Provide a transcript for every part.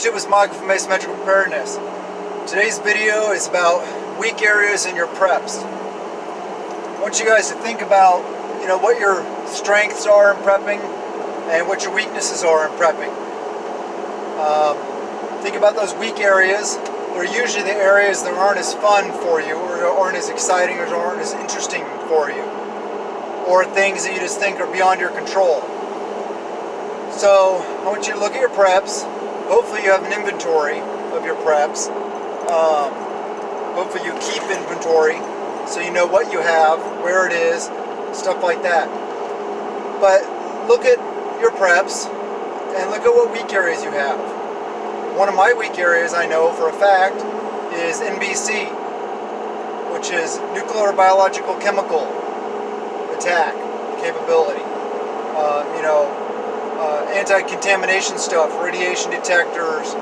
YouTube, it's Michael from Asymmetrical Preparedness. Today's video is about weak areas in your preps. I want you guys to think about, what your strengths are in prepping and what your weaknesses are in prepping. Think about those weak areas. They're usually the areas that aren't as fun for you, or aren't as exciting, or aren't as interesting for you, or things that you just think are beyond your control. So I want you to look at your preps. Hopefully you have an inventory of your preps. Hopefully you keep inventory so you know what you have, where it is, stuff like that. But look at your preps and look at what weak areas you have. One of my weak areas, I know for a fact, is NBC, which is nuclear, biological, chemical attack capability. Anti-contamination stuff, radiation detectors,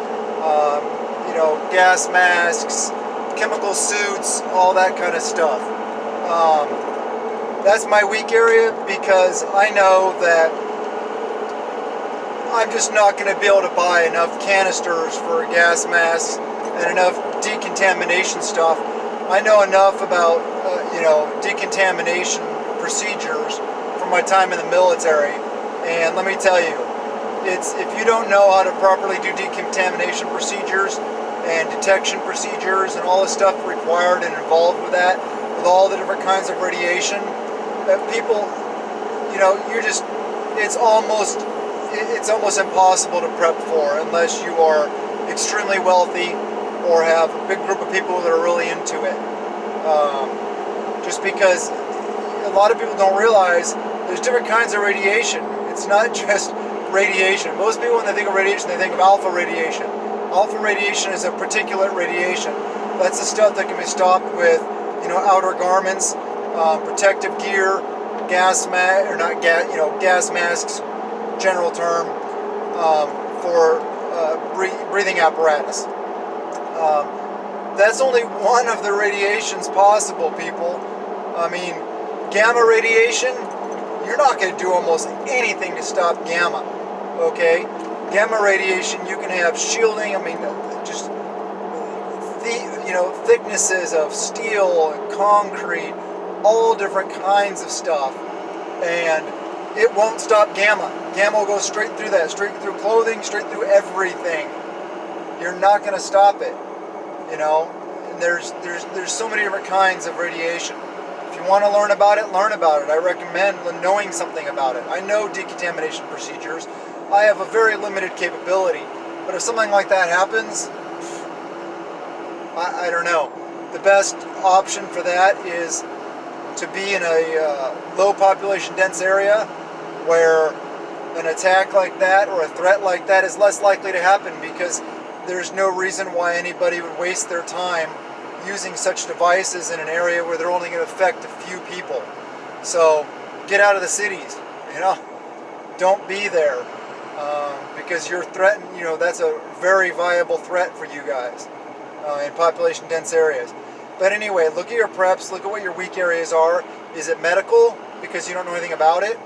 gas masks, chemical suits, all that kind of stuff. That's my weak area because I know that I'm just not going to be able to buy enough canisters for gas masks and enough decontamination stuff. I know enough about, decontamination procedures from my time in the military, and let me tell you, if you don't know how to properly do decontamination procedures and detection procedures and all the stuff required and involved with that, with all the different kinds of radiation, that people, it's almost impossible to prep for unless you are extremely wealthy or have a big group of people that are really into it. Just because a lot of people don't realize there's different kinds of radiation. It's not just radiation. Most people, when they think of radiation, they think of alpha radiation. Alpha radiation is a particulate radiation. That's the stuff that can be stopped with, outer garments, protective gear, gas masks, general term, for breathing apparatus. That's only one of the radiations possible, people. I mean, gamma radiation, you're not going to do almost anything to stop gamma, okay? Gamma radiation, you can have shielding, just thicknesses of steel and concrete, all different kinds of stuff, and it won't stop gamma. Gamma will go straight through that, straight through clothing, straight through everything. You're not going to stop it, And there's so many different kinds of radiation. If you want to learn about it, learn about it. I recommend knowing something about it. I know decontamination procedures. I have a very limited capability, but if something like that happens, I don't know. The best option for that is to be in a low population dense area where an attack like that or a threat like that is less likely to happen, because there's no reason why anybody would waste their time using such devices in an area where they're only going to affect a few people. So get out of the cities, don't be there, because you're threatened. That's a very viable threat for you guys in population dense areas. But anyway, look at your preps, look at what your weak areas are. Is it medical because you don't know anything about it?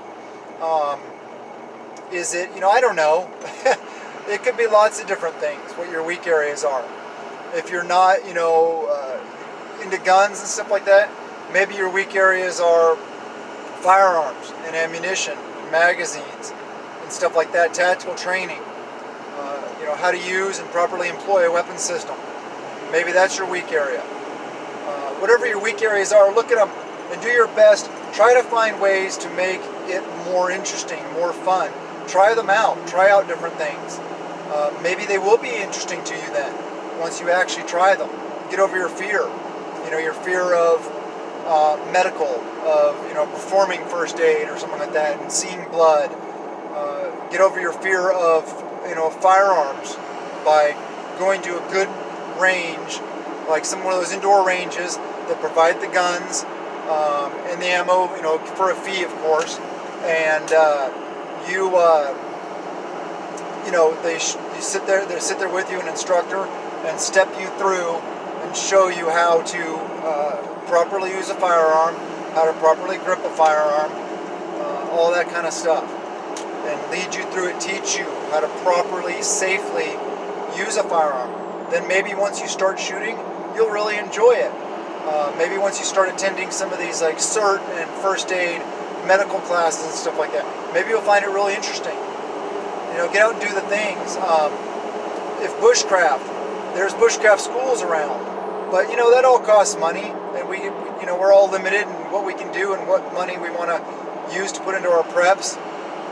Is it, I don't know. It could be lots of different things, what your weak areas are. If you're not, into guns and stuff like that, maybe your weak areas are firearms and ammunition, and magazines, and stuff like that, tactical training, how to use and properly employ a weapon system. Maybe that's your weak area. Whatever your weak areas are, look at them and do your best. Try to find ways to make it more interesting, more fun. Try them out. Try out different things. Maybe they will be interesting to you then, once you actually try them. Get over your fear. Your fear of medical, of, performing first aid or something like that and seeing blood. Get over your fear of, firearms by going to a good range, like one of those indoor ranges that provide the guns and the ammo, for a fee, of course. And they sit there with you, an instructor, and step you through and show you how to properly use a firearm, how to properly grip a firearm, all that kind of stuff, and lead you through it, teach you how to properly, safely use a firearm. Then maybe once you start shooting, you'll really enjoy it. Maybe once you start attending some of these like CERT and first aid medical classes and stuff like that, maybe you'll find it really interesting. You know, get out and do the things. If bushcraft, there's bushcraft schools around, but you know that all costs money, and we're all limited in what we can do and what money we want to use to put into our preps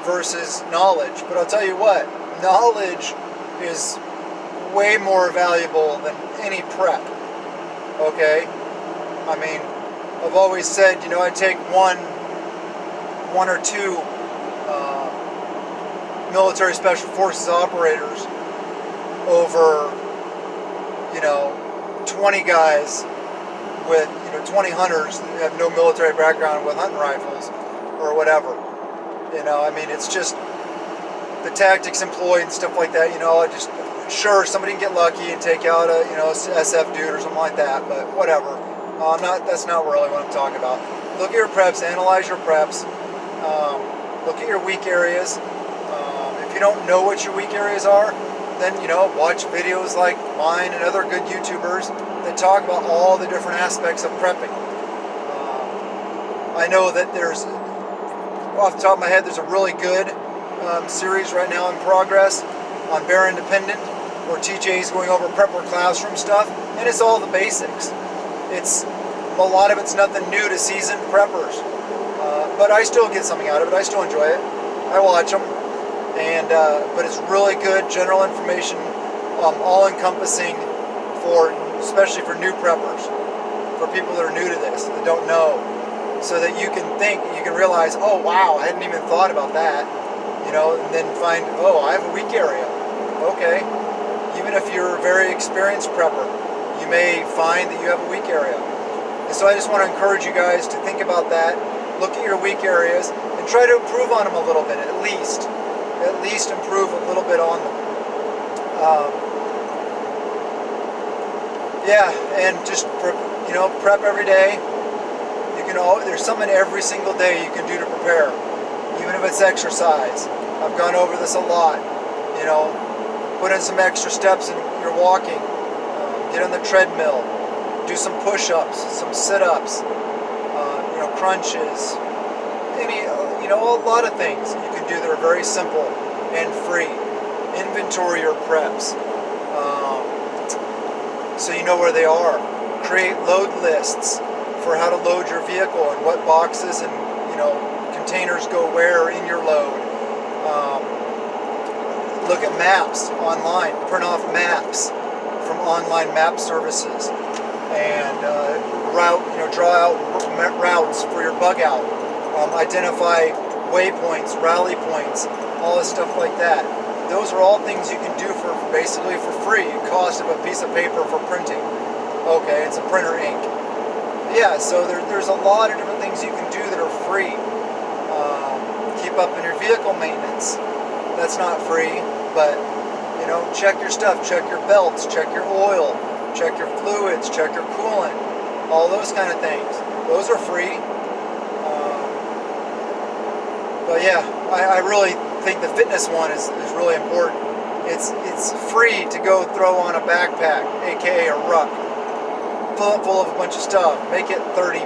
versus knowledge. But I'll tell you what, knowledge is way more valuable than any prep. Okay, I mean, I've always said, you know, I take one or two military special forces operators over, 20 guys with, 20 hunters that have no military background with hunting rifles or whatever. I mean, it's just the tactics employed and stuff like that. Sure, somebody can get lucky and take out a, SF dude or something like that, but whatever. That's not really what I'm talking about. Look at your preps, analyze your preps, look at your weak areas. If you don't know what your weak areas are, then, watch videos like mine and other good YouTubers that talk about all the different aspects of prepping. I know that there's, off the top of my head, there's a really good series right now in progress on Bear Independent, where TJ is going over prepper classroom stuff, and it's all the basics. A lot of it's nothing new to seasoned preppers, but I still get something out of it. I still enjoy it. I watch them, but it's really good general information, all-encompassing especially for new preppers, for people that are new to this, that don't know, so that you can realize, oh wow, I hadn't even thought about that, and then find, oh, I have a weak area. Okay, even if you're a very experienced prepper, you may find that you have a weak area. And so I just want to encourage you guys to think about that, look at your weak areas, and try to improve on them a little bit, at least improve a little bit on them. And just prep every day. There's something every single day you can do to prepare, even if it's exercise. I've gone over this a lot. Put in some extra steps in your walking. Get on the treadmill. Do some push-ups, some sit-ups, crunches. A lot of things you can do that are very simple and free. Inventory your preps, so you know where they are. Create load lists for how to load your vehicle and what boxes and containers go where in your load. Look at maps online. Print off maps from online map services, and draw out routes for your bug out. Identify waypoints, rally points, all this stuff like that. Those are all things you can do basically for free. Cost of a piece of paper for printing. Okay, it's a printer ink. Yeah, so there's a lot of different things you can do that are free. Keep up in your vehicle maintenance. That's not free, but check your stuff, check your belts, check your oil, check your fluids, check your coolant, all those kind of things. Those are free. But yeah, I really think the fitness one is really important. It's free to go throw on a backpack, aka a ruck, fill it full of a bunch of stuff, make it 30,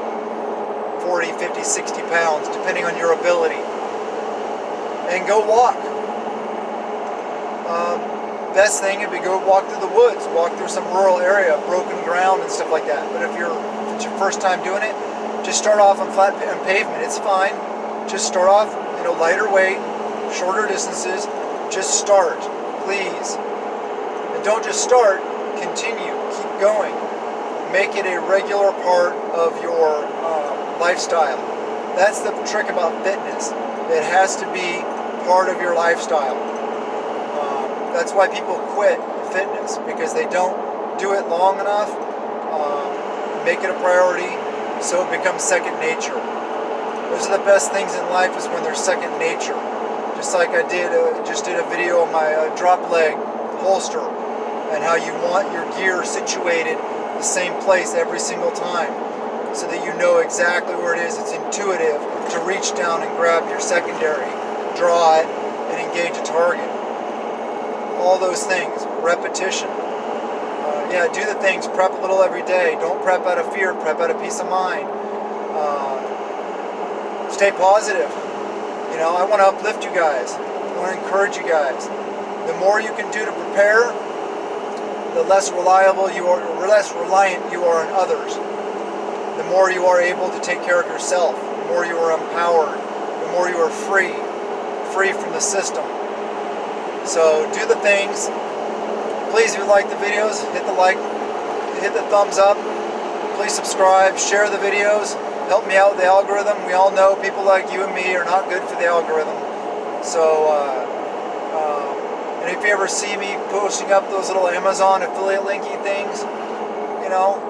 40, 50, 60 pounds, depending on your ability, and go walk. Best thing would be go walk through the woods, walk through some rural area, broken ground and stuff like that. But if it's your first time doing it, just start off on flat pavement. It's fine. Just start off, lighter weight, shorter distances. Just start, please. And don't just start, continue, keep going. Make it a regular part of your lifestyle. That's the trick about fitness. It has to be part of your lifestyle. That's why people quit fitness, because they don't do it long enough, make it a priority, so it becomes second nature. Those are the best things in life, is when they're second nature. Just like I just did a video on my drop leg holster, and how you want your gear situated the same place every single time, so that you know exactly where it is. It's intuitive to reach down and grab your secondary, draw it, and engage a target. all those things. Repetition. Yeah, do the things. Prep a little every day. Don't prep out of fear. Prep out of peace of mind. Stay positive. You know, I want to uplift you guys. I want to encourage you guys. The more you can do to prepare, the less reliable you are, or less reliant you are on others. The more you are able to take care of yourself. The more you are empowered. The more you are free from the system. So do the things. Please, if you like the videos, hit the like, hit the thumbs up. Please subscribe, share the videos. Help me out with the algorithm. We all know people like you and me are not good for the algorithm. So, and if you ever see me posting up those little Amazon affiliate linky things, you know,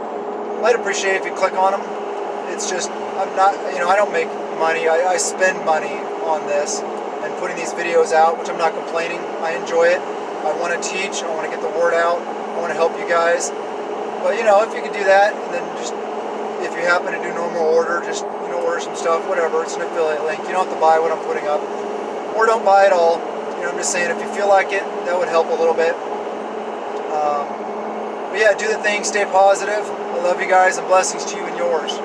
I'd appreciate if you click on them. It's just, I'm not, you know, I don't make money. I spend money on this and putting these videos out, which I'm not complaining. I enjoy it. I want to teach. I want to get the word out. I want to help you guys. But, you know, if you can do that, and then just, if you happen to do normal order, just, you know, order some stuff, whatever. It's an affiliate link. You don't have to buy what I'm putting up. Or don't buy it all. You know, I'm just saying, if you feel like it, that would help a little bit. But yeah, do the thing. Stay positive. I love you guys, and blessings to you and yours.